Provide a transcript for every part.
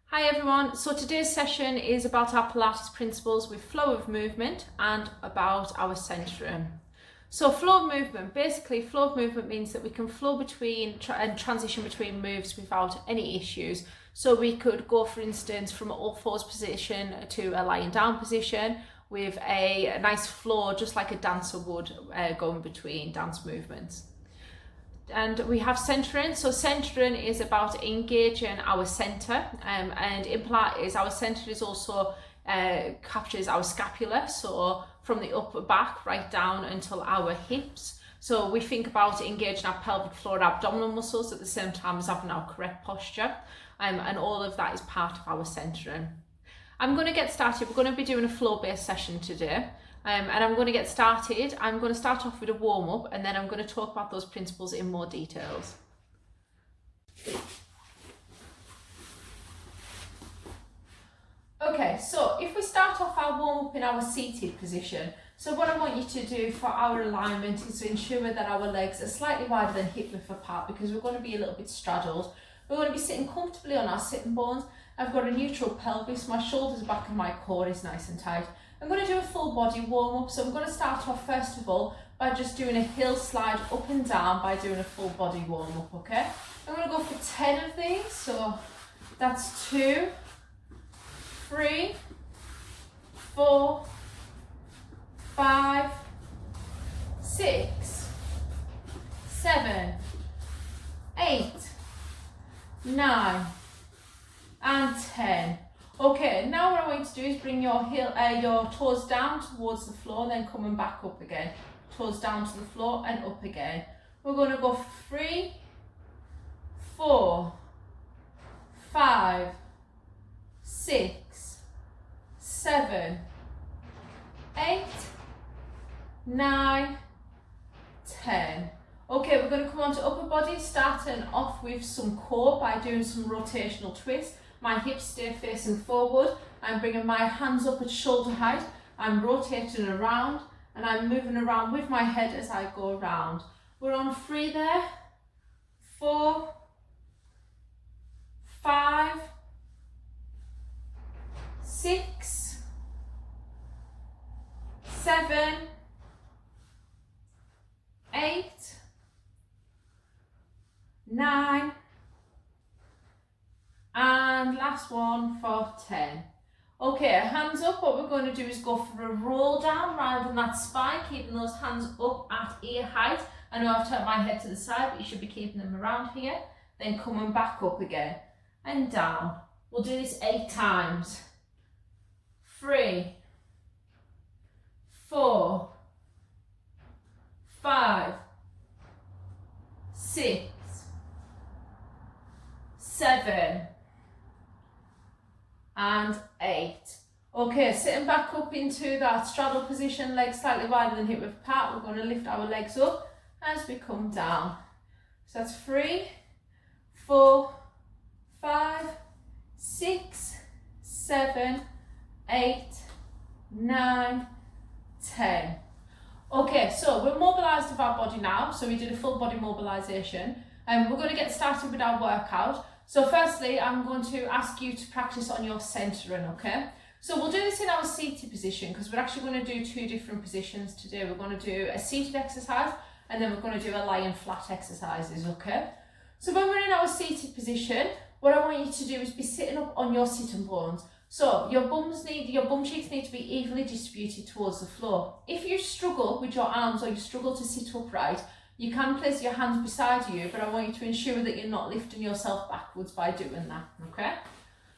Hi everyone, so today's session is about our Pilates principles with flow of movement and about our centering. So flow of movement, basically flow of movement means that we can flow between and transition between moves without any issues. So we could go, for instance, from an all fours position to a lying down position with a nice flow, just like a dancer would, going between dance movements. And we have centering. So centering is about engaging our center, and in Pilates our center is also captures our scapula, so from the upper back right down until our hips. So we think about engaging our pelvic floor and abdominal muscles at the same time as having our correct posture, and all of that is part of our centering. I'm going to get started. We're going to be doing a flow-based session today. And I'm going to get started. I'm going to start off with a warm-up, and then I'm going to talk about those principles in more details. Okay, so if we start off our warm-up in our seated position, so what I want you to do for our alignment is to ensure that our legs are slightly wider than hip width apart, because we're going to be a little bit straddled. We're going to be sitting comfortably on our sitting bones. I've got a neutral pelvis, my shoulders back and my core is nice and tight. I'm going to do a full body warm up, so I'm going to start off first of all by just doing a hill slide up and down by doing a full body warm up, okay? I'm going to go for 10 of these, so that's 2, 3, 4, 5, 6, 7, 8, 9, and 10. Okay, now what I want you to do is bring your your toes down towards the floor, then coming back up again. Toes down to the floor and up again. We're going to go 3, 4, 5, 6, 7, 8, 9, 10. Okay, we're going to come on to upper body, starting off with some core by doing some rotational twists. My hips stay facing forward. I'm bringing my hands up at shoulder height. I'm rotating around and I'm moving around with my head as I go around. We're on 3 there. 4, 5, 6, 7, 8, 9, and last one for 10. Okay, hands up. What we're going to do is go for a roll down round on that spine, keeping those hands up at ear height. I know I've turned my head to the side, but you should be keeping them around here. Then coming back up again and down. We'll do this 8 times. 3, 4, 5, 6, 7, and 8. Okay, sitting back up into that straddle position, legs slightly wider than hip width apart. We're going to lift our legs up as we come down. So that's 3, 4, 5, 6, 7, 8, 9, 10. Okay, so we're mobilised of our body now. So we did a full body mobilisation, and we're going to get started with our workout. So firstly, I'm going to ask you to practice on your centering, okay? So we'll do this in our seated position, because we're actually going to do 2 different positions today. We're going to do a seated exercise, and then we're going to do a lying flat exercises, okay? So when we're in our seated position, what I want you to do is be sitting up on your sitting bones. So your bum cheeks need to be evenly distributed towards the floor. If you struggle with your arms or you struggle to sit upright, you can place your hands beside you, but I want you to ensure that you're not lifting yourself backwards by doing that, okay?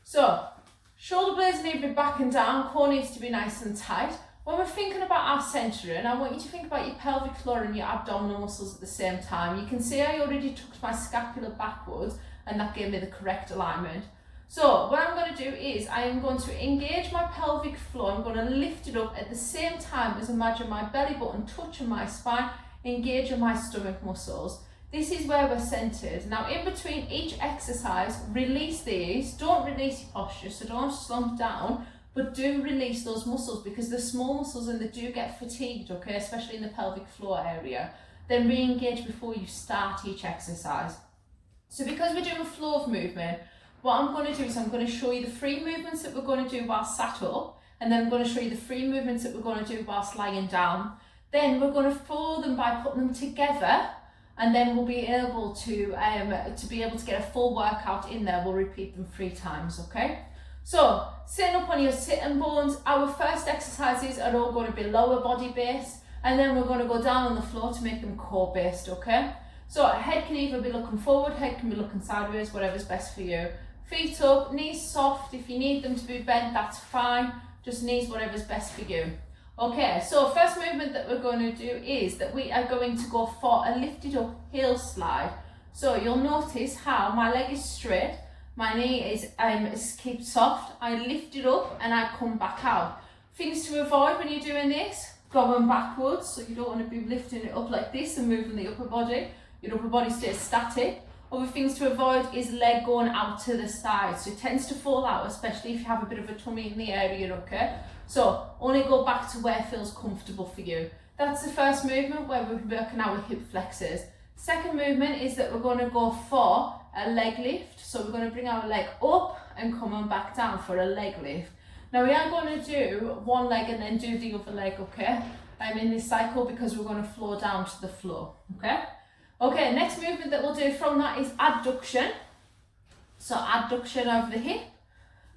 So, shoulder blades need to be back and down, core needs to be nice and tight. When we're thinking about our centering, I want you to think about your pelvic floor and your abdominal muscles at the same time. You can see I already took my scapula backwards, and that gave me the correct alignment. So, what I'm going to do is, I am going to engage my pelvic floor. I'm going to lift it up at the same time as imagine my belly button touching my spine, engaging my stomach muscles. This is where we're centered. Now in between each exercise, release these. Don't release your posture, so don't slump down, but do release those muscles, because they're small muscles and they do get fatigued, okay, especially in the pelvic floor area. Then re-engage before you start each exercise. So because we're doing a flow of movement, what I'm going to do is I'm going to show you the free movements that we're going to do whilst sat up, and then I'm going to show you the free movements that we're going to do whilst lying down. Then we're going to follow them by putting them together, and then we'll be able to get a full workout in there. We'll repeat them 3 times, okay? So, sitting up on your sitting bones, our first exercises are all going to be lower body based, and then we're going to go down on the floor to make them core based, okay? So, head can either be looking forward, head can be looking sideways, whatever's best for you. Feet up, knees soft. If you need them to be bent, that's fine. Just knees, whatever's best for you. Okay, so first movement that we're going to do is that we are going to go for a lifted up heel slide. So you'll notice how my leg is straight, my knee is kept soft, I lift it up and I come back out. Things to avoid when you're doing this, going backwards, so you don't want to be lifting it up like this and moving the upper body. Your upper body stays static. Other things to avoid is leg going out to the side, so it tends to fall out, especially if you have a bit of a tummy in the area, okay? So only go back to where feels comfortable for you. That's the first movement where we're working our hip flexors. Second movement is that we're going to go for a leg lift. So we're going to bring our leg up and coming back down for a leg lift. Now we are going to do one leg and then do the other leg, okay? In this cycle, because we're going to flow down to the floor, okay? Okay, next movement that we'll do from that is adduction. So adduction of the hip.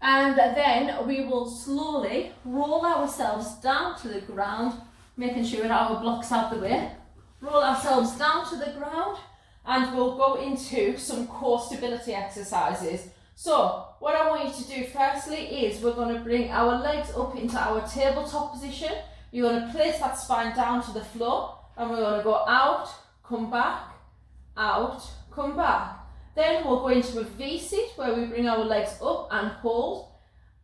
And then we will slowly roll ourselves down to the ground, making sure that our block's out the way. Roll ourselves down to the ground, and we'll go into some core stability exercises. So what I want you to do firstly is we're going to bring our legs up into our tabletop position. You're going to place that spine down to the floor, and we're going to go out, come back, out, come back. Then we'll go into a V-sit where we bring our legs up and hold.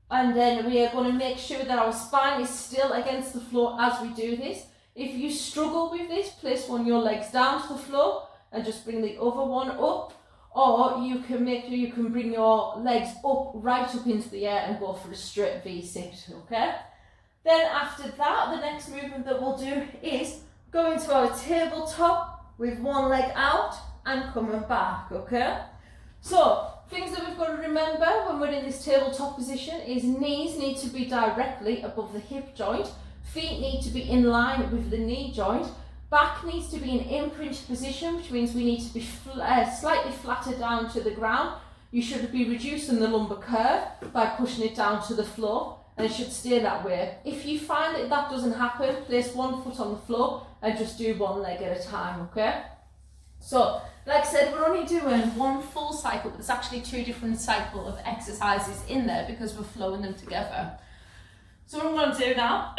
And then we are going to make sure that our spine is still against the floor as we do this. If you struggle with this, place one of your legs down to the floor and just bring the other one up. Or you can bring your legs up, right up into the air and go for a straight V-sit, okay? Then after that, the next movement that we'll do is go into our tabletop with one leg out and coming back, okay? So, things that we've got to remember when we're in this tabletop position is knees need to be directly above the hip joint, feet need to be in line with the knee joint, back needs to be in imprint position, which means we need to be slightly flatter down to the ground. You should be reducing the lumbar curve by pushing it down to the floor, and it should stay that way. If you find that that doesn't happen, place one foot on the floor and just do one leg at a time, okay? So, like I said, we're only doing one full cycle, but there's actually 2 different cycles of exercises in there because we're flowing them together. So what I'm going to do now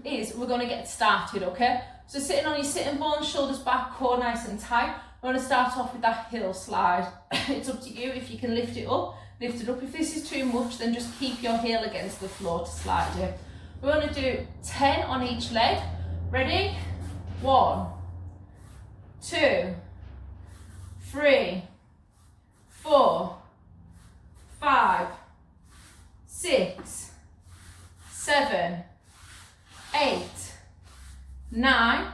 is we're going to get started, okay? So sitting on your sitting bones, shoulders back, core nice and tight. We're going to start off with that heel slide. It's up to you if you can lift it up. Lift it up. If this is too much, then just keep your heel against the floor to slide it. We're going to do 10 on each leg. Ready? 1, 2, 3, 4, 5, 6, 7, 8, 9,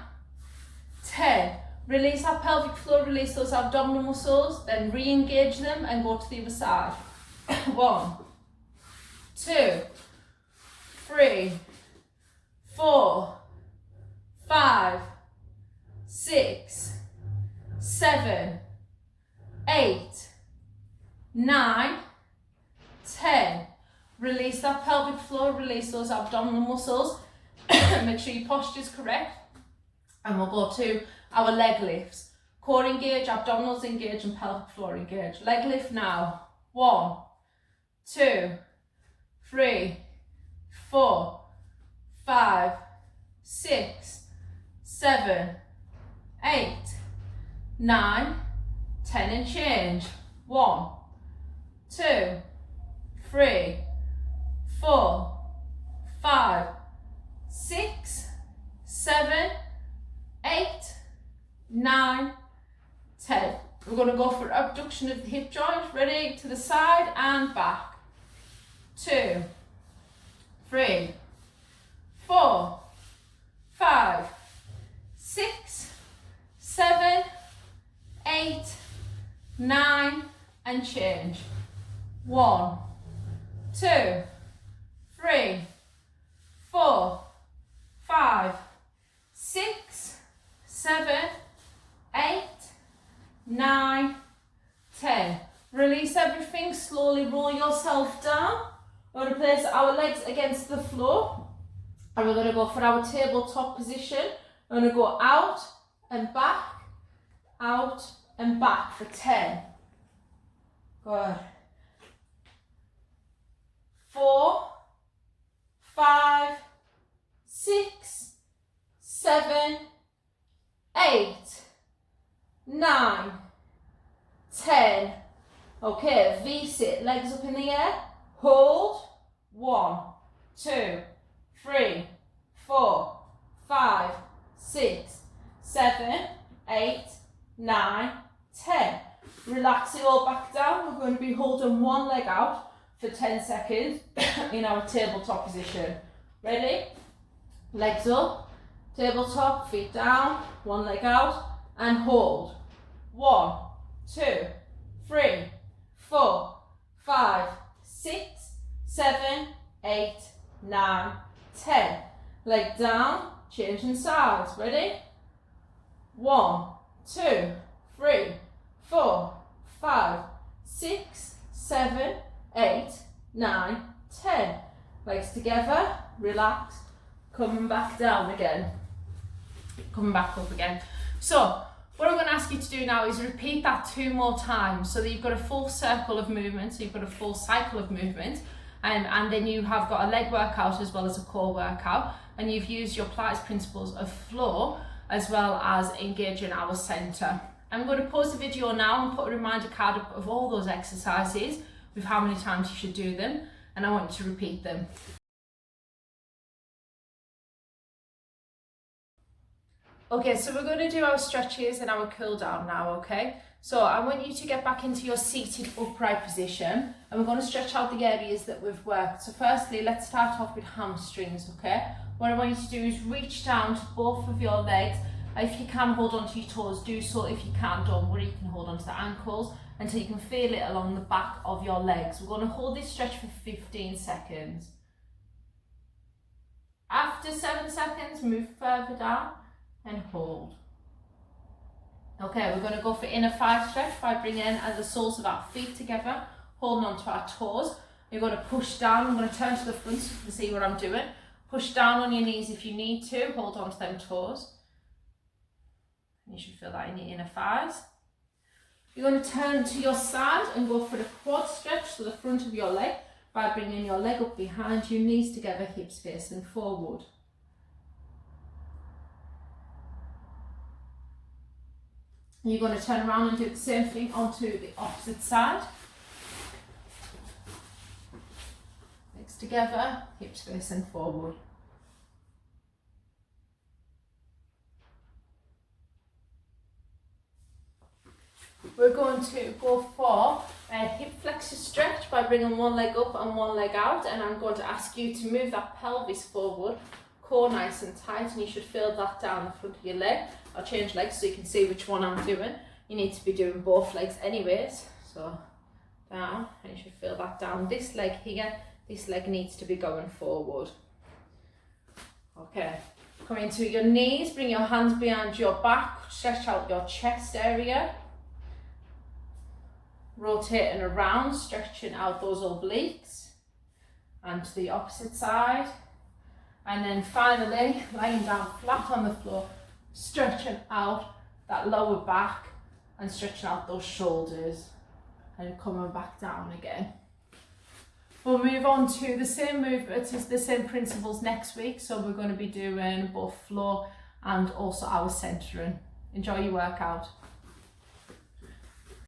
10. Release that pelvic floor, release those abdominal muscles, then re-engage them and go to the other side. 1, 2, 3, 4, 5, 6, 7, 8, 9, 10. Release that pelvic floor, release those abdominal muscles. Make sure your posture is correct. And we'll go to our leg lifts. Core engage, abdominals engage, and pelvic floor engage. Leg lift now. 1, 2, 3, 4, 5, 6, 7, 8, 9, 10 and change. 1, 2, 3, 4, 5, 6, 7, 8, 9, 10. We're going to go for abduction of the hip joint. Ready? To the side and back. 2, 3, 4, 5, 6, 7, 8, 9, and change. 1, 2, 3, 4, 5, 6, 7, 8, 9, 10. Release everything, slowly roll yourself down. We're going to place our legs against the floor and we're going to go for our tabletop position. We're going to go out and back for 10. Good. 4, 5, 6, 7, 8, 9, 10. Okay, V-sit, legs up in the air, hold, 1, 2, 3, 4, 5, 6, 7, 8, 9, 10. Relax it all back down. We're going to be holding one leg out for 10 seconds in our tabletop position. Ready? Legs up, tabletop, feet down, one leg out, and hold. 1, 2, 3, 4, 5, 6, 7, 8, 9, 10. Leg down, changing sides. Ready? 1, 2, 3, 4, 5, 6, 7, 8, 9, 10. Legs together, relax, coming back down again, coming back up again. So what I'm going to ask you to do now is repeat that 2 more times so that you've got a full circle of movement, so you've got a full cycle of movement, and then you have got a leg workout as well as a core workout, and you've used your Pilates principles of flow as well as engaging our center. I'm going to pause the video now and put a reminder card up of all those exercises with how many times you should do them, and I want you to repeat them. Okay, so we're going to do our stretches and our cool down now, okay? So I want you to get back into your seated upright position and we're going to stretch out the areas that we've worked. So firstly, let's start off with hamstrings, okay? What I want you to do is reach down to both of your legs. If you can hold on to your toes, do so. If you can't, don't worry, you can hold on to the ankles until you can feel it along the back of your legs. We're going to hold this stretch for 15 seconds. After 7 seconds, move further down and hold. Okay, we're going to go for inner thigh stretch by bringing the soles of our feet together, holding onto our toes. You're going to push down. I'm going to turn to the front so you can see what I'm doing. Push down on your knees if you need to. Hold on to them toes. You should feel that in your inner thighs. You're going to turn to your side and go for the quad stretch, so the front of your leg, by bringing your leg up behind you, knees together, hips facing forward. You're going to turn around and do the same thing onto the opposite side. Legs together, hips facing forward. We're going to go for a hip flexor stretch by bringing one leg up and one leg out, and I'm going to ask you to move that pelvis forward, core nice and tight, and you should feel that down the front of your leg. I'll change legs so you can see which one I'm doing. You need to be doing both legs anyways, so down, and you should feel that down. This leg here, this leg needs to be going forward. Okay, coming to your knees, bring your hands behind your back, stretch out your chest area. Rotating around, stretching out those obliques, and to the opposite side. And then finally, lying down flat on the floor, stretching out that lower back and stretching out those shoulders and coming back down again. We'll move on to the same movements, the same principles next week. So we're going to be doing both floor and also our centering. Enjoy your workout.